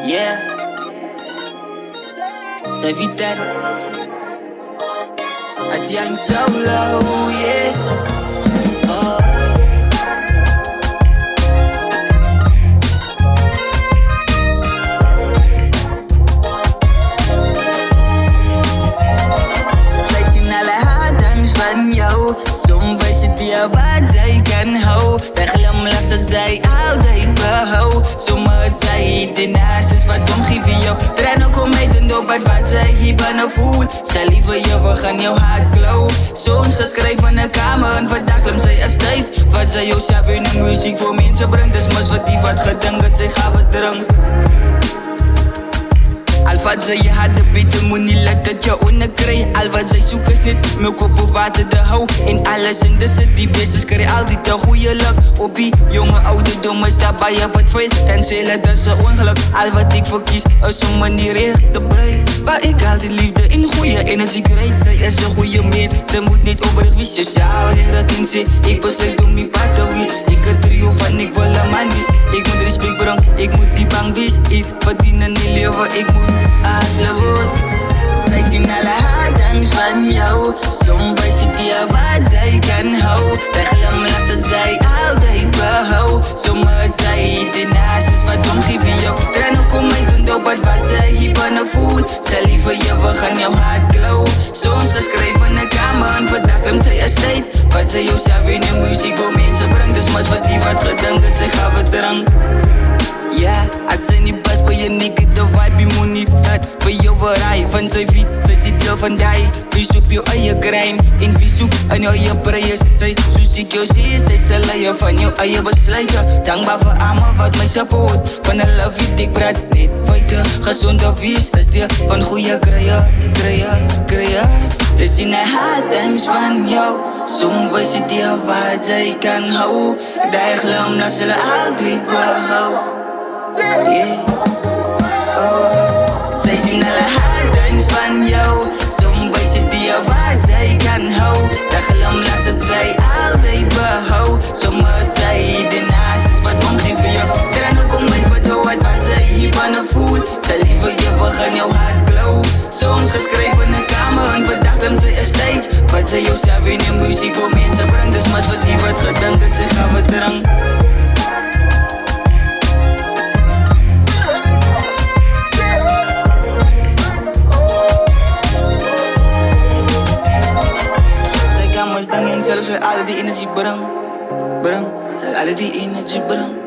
Yeah, zij weet dat als jij hem solo, yeah. Oh. Zij zien alle adams van jou, soms weet je die wat zij kan houden. De glimlach dat zij altijd behoudt, soms zij de naast is wat omgeven jou. Trainen kom mee doen op wat zij hier binnen voelt. Zij liever je, we gaan jouw hart klauwen. Songs geschreven in de kamer en vandaag klimt zij er steeds. Wat zij jou zelf in de muziek voor mensen brengt, dus mis wat die wat gedenkt, zij gaan wat drank. Al wat zij je harde beter moet niet laten dat je onderkrijgt. Al wat zij zoeken is niet melk op of water de hou. In alles in de city business krijg altijd een goede luck. Op die jonge ouderdom is daarbij je wat veel. En zelen dat ze ongeluk. Al wat ik verkies is om me niet rechterbij. Waar ik al die liefde in goede energie krijg. Zij is een goede meid, zij moet niet oprecht wie sociaal leren inzien. Ik besluit om mijn pad te wies. Ik een trio van ik wil een man wies. Ik moet respect brengen, ik moet die bang wees. Iets verdienen in leven, ik moet Aslewood. Zij zien alle adams van jou, soms weet je die wat zij kan houden. De glimlach dat zij altijd behoudt, soms zij de naast is wat omgeven jou. Trainen kom mee doen op wat zij hier binnen voelt. Zij liever je, we gaan jouw hart klauwen. Songs geschreven in de kamer en vandaag klimt zij er steeds. Wat zij jou zelf in de muziek voor mensen brengt, dus mas wat die wat gedenkt, dat zij gaan verdrank. Ja, het zijn niet best bij je nigga, de vibe, je moet niet dat bij jou verrij. Van zijn fiets, zij zit deel van die. Wie zoekt je eigen grind, in wie zoekt aan jou je prijs. Zij, zoals ik jou zie, zij zullen je van jou eigen besluiten. Dankbaar voor allemaal wat mij support. Van de love you, ik praat niet feiten. Gezonde vies, is die van goede krijgen. Ze zien een adams van jou, soms weet je die wat zij kan houden. De glimlach zullen altijd behouden. Yeah. Oh. Zij zien alle adams van jou, soms weet je die wat zij kan houden. De glimlach dat zij altijd behoudt, soms zij de naast is wat omgeven jou. Trainen kom met wat zij hier binnen voelt. Zij liever je, we gaan jouw hart klauwen. Songs geschreven in de kamer en vandaag klimt zij er steeds. Wat zij jou zelf in de muziek voor mensen brengt, dus mas wat die wat gedenkt, dat zij gaan verdrank. Zij zullen alle die energie brengen. Zij alle die energie brengen.